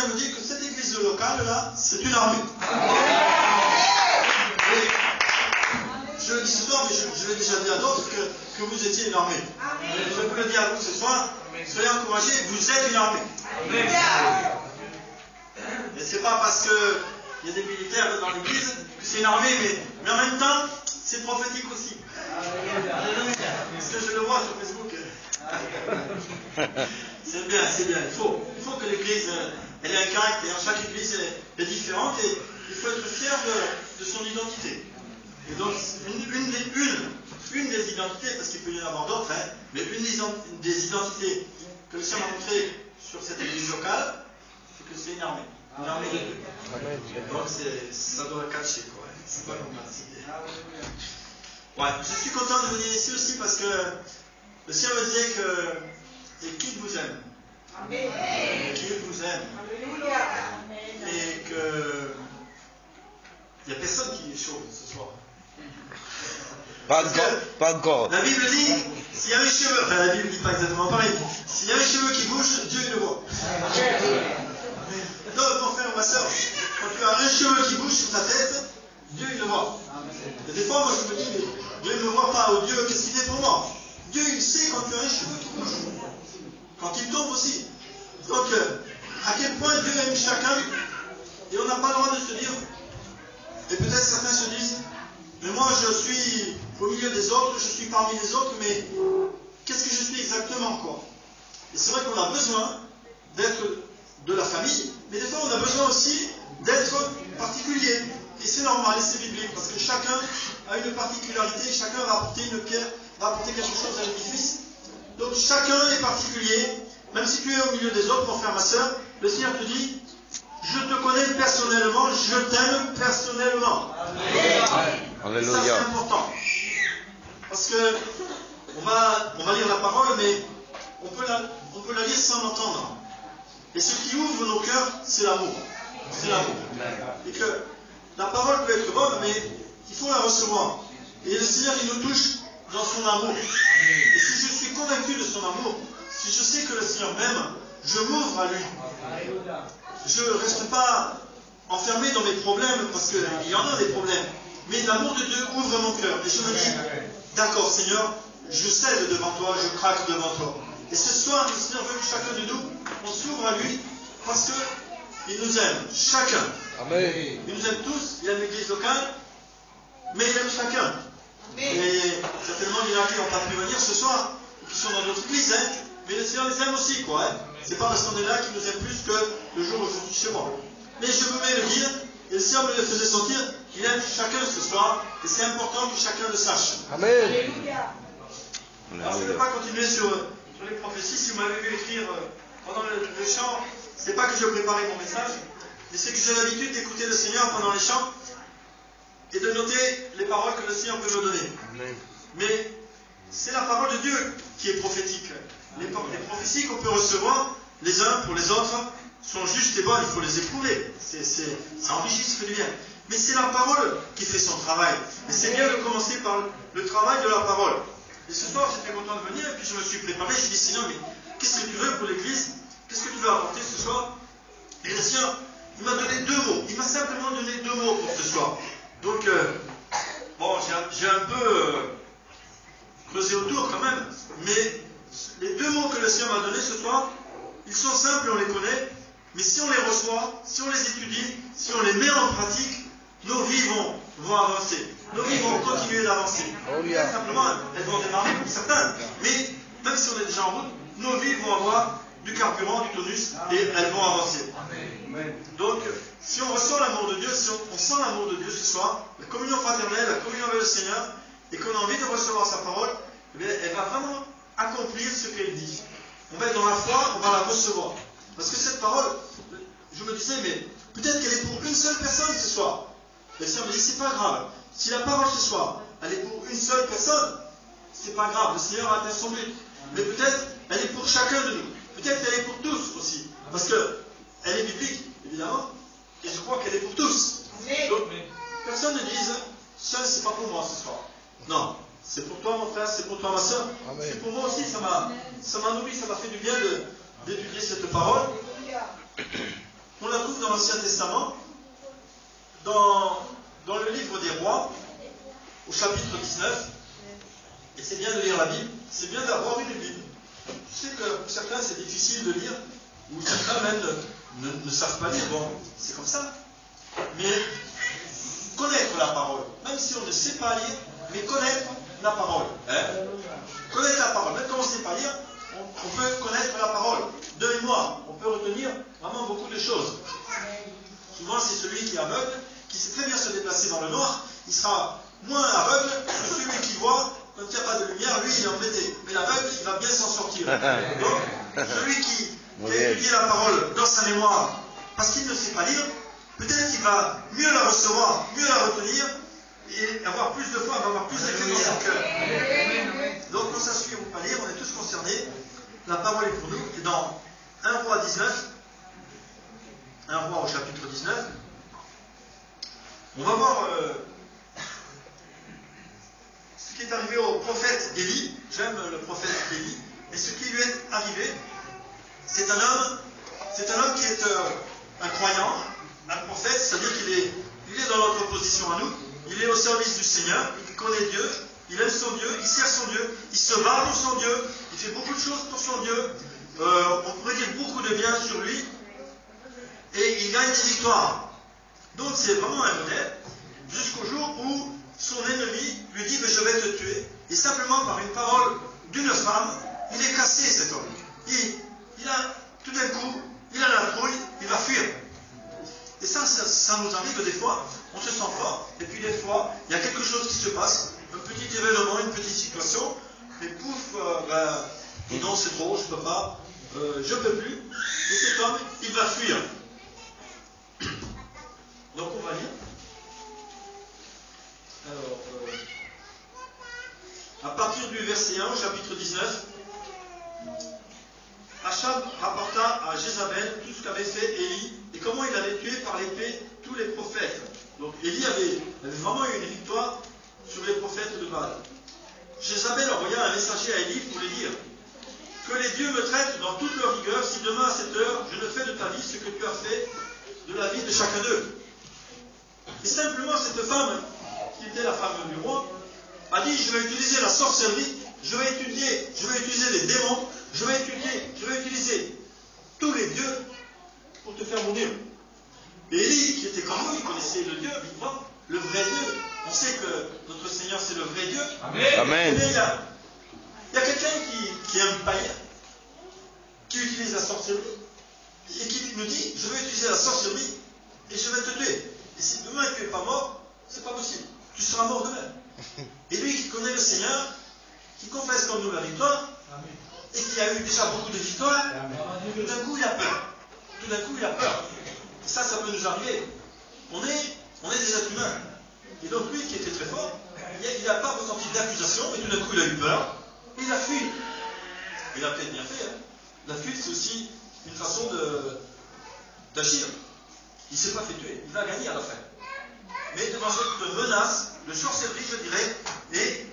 Seigneur me dit que cette église locale là, c'est une armée. Et je le dis ce soir, mais je l'ai déjà dit à d'autres que vous étiez une armée. Je vous le dis à vous ce soir, soyez encouragés, vous êtes une armée. Et c'est pas parce qu'il y a des militaires dans l'église que c'est une armée, mais en même temps, c'est prophétique aussi. Parce que je le vois sur Facebook. C'est bien, c'est bien. Il faut que l'église elle ait un caractère. Chaque église est différente et il faut être fier de son identité. Et donc, une des identités, parce qu'il peut y en avoir d'autres, hein, mais une des identités que le Seigneur a montré sur cette église locale, c'est que c'est une armée. Une armée de Dieu. Donc, ça doit catcher, quoi. C'est pas normal. Ouais, je suis content de venir ici aussi parce que le Seigneur me disait que qu'il vous aime. Qu'il vous aime. Et que il n'y a personne qui est chaud ce soir. Pas encore. La Bible dit, s'il y a un cheveu, enfin la Bible dit pas exactement pareil, s'il y a un cheveu qui bouge, Dieu le voit. Donc mon frère ou ma soeur, quand tu as un cheveu qui bouge sur ta tête, Dieu il le voit. Et des fois moi je me dis, mais Dieu ne me voit pas, oh Dieu, qu'est-ce qu'il fait pour moi? Dieu il sait quand tu as un cheveu qui bouge. Quand il tombe aussi. Donc, à quel point Dieu aime chacun, et on n'a pas le droit de se dire, et peut-être certains se disent, mais moi je suis au milieu des autres, je suis parmi les autres, mais qu'est-ce que je suis exactement, quoi? Et c'est vrai qu'on a besoin d'être de la famille, mais des fois on a besoin aussi d'être particulier. Et c'est normal, et c'est biblique, parce que chacun a une particularité, chacun va apporter une pierre, va apporter quelque chose à l'édifice. Donc chacun est particulier, même si tu es au milieu des autres, mon frère, ma soeur, le Seigneur te dit, je te connais personnellement, je t'aime personnellement. Amen. Et ça c'est important. Parce que on va lire la parole, mais on peut la lire sans l'entendre. Et ce qui ouvre nos cœurs, c'est l'amour. C'est l'amour. Et que la parole peut être bonne, mais il faut la recevoir. Et le Seigneur, il nous touche dans son amour. Et si je suis convaincu de son amour, si je sais que le Seigneur m'aime, je m'ouvre à lui. Je ne reste pas enfermé dans mes problèmes, parce qu'il y en a des problèmes. Mais l'amour de Dieu ouvre mon cœur. Et je me dis, d'accord Seigneur, je cède devant toi, je craque devant toi. Et ce soir, le Seigneur veut que chacun de nous, on s'ouvre à lui, parce qu'il nous aime, chacun. Amen. Il nous aime tous, il aime l'église locale, mais il aime chacun. Et certainement, il y en a qui n'ont pas pu venir ce soir, qui sont dans d'autres églises, hein, mais le Seigneur les aime aussi, quoi. Hein. C'est pas parce qu'on est là qu'il nous aime plus que le jour où je suis chez moi. Mais je voulais le dire, et le Seigneur me le faisait sentir, qu'il aime chacun ce soir, et c'est important que chacun le sache. Amen. Alors, je ne vais pas continuer sur les prophéties. Si vous m'avez vu écrire pendant le chant, c'est pas que je préparais mon message, mais c'est que j'ai l'habitude d'écouter le Seigneur pendant les chants et de noter les paroles que le Seigneur peut me donner. Amen. Mais c'est la parole de Dieu qui est prophétique. Les prophéties qu'on peut recevoir les uns pour les autres sont justes et bonnes, il faut les éprouver. Ça enrichit ce que du bien. Mais c'est la parole qui fait son travail. Et c'est bien de commencer par le travail de la parole. Et ce soir, j'étais content de venir, et puis je me suis préparé, je me suis dit, Seigneur, mais qu'est-ce que tu veux pour l'église? Qu'est-ce que tu veux apporter ce soir? Et le Seigneur, il m'a donné 2 mots. Il m'a simplement donné 2 mots pour ce soir. Donc, bon, j'ai un peu creusé autour quand même, mais les 2 mots que le Seigneur m'a donnés ce soir, ils sont simples, on les connaît, mais si on les reçoit, si on les étudie, si on les met en pratique, nos vies vont avancer. Nos vies vont continuer d'avancer. Simplement, elles vont démarrer pour certains, mais même si on est déjà en route, nos vies vont avoir du carburant, du tonus, et elles vont avancer. Donc, si on ressent l'amour de Dieu, si on sent l'amour de Dieu ce soir, la communion fraternelle, la communion avec le Seigneur, et qu'on a envie de recevoir sa parole, eh bien, elle va vraiment accomplir ce qu'elle dit. On va être dans la foi, on va la recevoir. Parce que cette parole, je me disais, mais peut-être qu'elle est pour une seule personne ce soir. Le Seigneur me dit, c'est pas grave. Si la parole ce soir, elle est pour une seule personne, c'est pas grave. Le Seigneur a atteint son but. Mais peut-être, elle est pour chacun de nous. Peut-être qu'elle est pour tous aussi. Parce qu'elle est biblique, évidemment. Et je crois qu'elle est pour tous. Donc, personne ne dise, seul, c'est pas pour moi ce soir. Non. C'est pour toi, mon frère, c'est pour toi, ma soeur. C'est pour moi aussi, ça m'a nourri, ça m'a fait du bien d'étudier cette parole. l'Ancien Testament, dans le livre des Rois, au chapitre 19, et c'est bien de lire la Bible, c'est bien d'avoir une Bible. Je sais que pour certains c'est difficile de lire, ou certains même ne savent pas lire, bon, c'est comme ça. Mais connaître la parole, même si on ne sait pas lire, mais connaître la parole. Hein? Connaître la parole, même quand on ne sait pas lire, on peut connaître la parole. De mémoire, on peut retenir vraiment beaucoup de choses. Souvent c'est celui qui est aveugle, qui sait très bien se déplacer dans le noir, il sera moins aveugle que celui qui voit. Quand il n'y a pas de lumière, lui il est embêté. Mais l'aveugle, il va bien s'en sortir. Donc, celui qui a étudié la parole dans sa mémoire, parce qu'il ne sait pas lire, peut-être qu'il va mieux la recevoir, mieux la retenir, et avoir plus de foi, avoir plus d'effet dans son cœur. Donc, on s'assure ou pas lire, on est tous concernés. La parole est pour nous. Et dans 1 Roi 19, 1 Roi au chapitre 19, on va voir ce qui est arrivé au prophète Élie. J'aime le prophète Élie. Et ce qui lui est arrivé, c'est un homme qui est un croyant, un prophète, c'est-à-dire qu'il est dans notre position à nous. Il est au service du Seigneur, il connaît Dieu, il aime son Dieu, il sert son Dieu, il se bat pour son Dieu, il fait beaucoup de choses pour son Dieu. On pourrait dire beaucoup de bien sur lui. Et il gagne des victoires. Donc c'est vraiment un modèle, jusqu'au jour où son ennemi lui dit que je vais te tuer. Et simplement par une parole d'une femme, il est cassé cet homme. Il a, tout d'un coup, il a la trouille, il va fuir. Et ça nous arrive des fois, on se sent fort, et puis des fois, il y a quelque chose qui se passe, un petit événement, une petite situation, et pouf, et non c'est trop, je peux pas, je peux plus, et cet homme, il va fuir. Donc on va lire. Alors, à partir du verset 1 au chapitre 19, Achab rapporta à Jézabel tout ce qu'avait fait Élie et comment il avait tué par l'épée tous les prophètes. Donc Élie avait vraiment eu une victoire sur les prophètes de Baal. Jézabel envoya un messager à Élie pour lui dire que les dieux me traitent dans toute leur rigueur si demain à cette heure je ne fais de ta vie ce que tu as fait de la vie de chacun d'eux. Et simplement cette femme, qui était la femme du roi, a dit je vais utiliser la sorcellerie, je vais utiliser les démons, je vais utiliser tous les dieux pour te faire mourir. Et Élie, qui était comme nous, il connaissait le Dieu vivant, le vrai Dieu. On sait que notre Seigneur c'est le vrai Dieu. Amen. Mais il y a quelqu'un qui est un païen, qui utilise la sorcellerie, et qui nous dit je vais utiliser la sorcellerie et je vais te tuer. Et si demain tu n'es pas mort, c'est pas possible. Tu seras mort demain. Et lui qui connaît le Seigneur, qui confesse comme nous la victoire, et qui a eu déjà beaucoup de victoires, tout d'un coup il a peur. Tout d'un coup il a peur. Et ça peut nous arriver. On est des êtres humains. Et donc lui qui était très fort, il n'a pas ressenti d'accusation, mais tout d'un coup il a eu peur, et il a fui. Il a peut-être bien fait. Hein. La fuite c'est aussi une façon d'agir. Il ne s'est pas fait tuer, il va gagner à la fin. Mais devant cette menace de sorcellerie, je dirais, et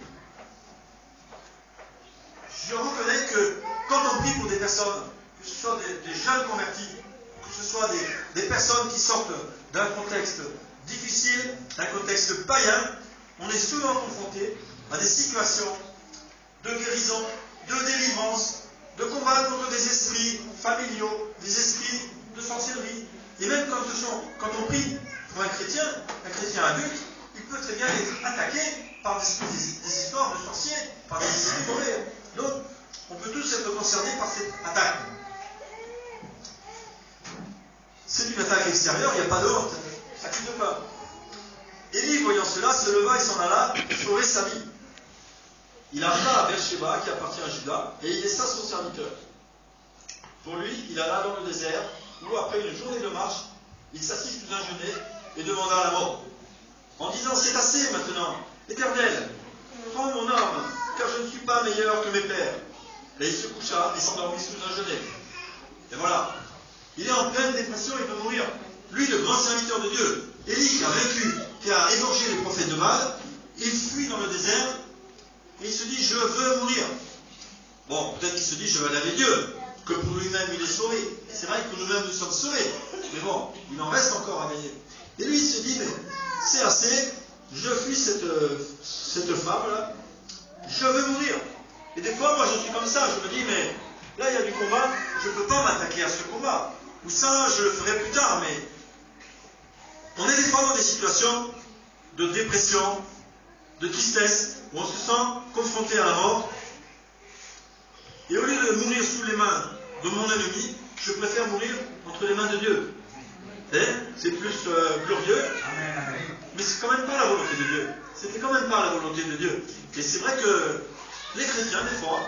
je reconnais que quand on prie pour des personnes, que ce soit des jeunes convertis, que ce soit des personnes qui sortent d'un contexte difficile, d'un contexte païen, on est souvent confronté à des situations de guérison, de délivrance, de combat contre des esprits familiaux, des esprits de sorcellerie. Et même quand on prie pour un chrétien adulte, il peut très bien être attaqué par des histoires de sorciers, par des esprits mauvais. Donc, on peut tous être concernés par cette attaque. C'est une attaque extérieure, il n'y a pas de honte. Ça ne quitte pas. Élie, voyant cela, se leva et s'en alla sauver sa vie. Il arriva à Beersheba, qui appartient à Juda, et il laissa son serviteur. Pour lui, il alla dans le désert, où après une journée de marche, il s'assit sous un genêt et demanda la mort, en disant c'est assez maintenant, Éternel, prends mon âme, car je ne suis pas meilleur que mes pères. Et il se coucha et s'endormit sous un genêt. Et voilà, il est en pleine dépression, il veut mourir. Lui, le grand serviteur de Dieu, Élie qui a vaincu, qui a égorgé les prophètes de Baal, il fuit dans le désert et il se dit je veux mourir. Bon, peut-être qu'il se dit je vais aller avec Dieu. que pour lui-même il est sauvé. C'est vrai que nous-mêmes nous sommes sauvés, mais bon, il en reste encore à gagner. Et lui il se dit, mais c'est assez, je fuis cette femme-là, je vais mourir. Et des fois, moi je suis comme ça, je me dis, mais là il y a du combat, je ne peux pas m'attaquer à ce combat. Ou ça, je le ferai plus tard, mais on est des fois dans des situations de dépression, de tristesse, où on se sent confronté à la mort. Et au lieu de mourir sous les mains de mon ennemi, je préfère mourir entre les mains de Dieu. C'est plus glorieux, mais c'est quand même pas la volonté de Dieu. C'était quand même pas la volonté de Dieu. Et c'est vrai que les chrétiens, des fois,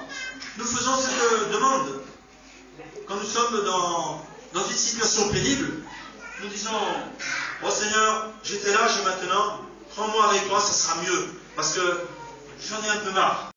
nous faisons cette demande. Quand nous sommes dans une situation pénible, nous disons, oh Seigneur, j'étais là, j'ai maintenant, prends-moi avec toi, ça sera mieux, parce que j'en ai un peu marre.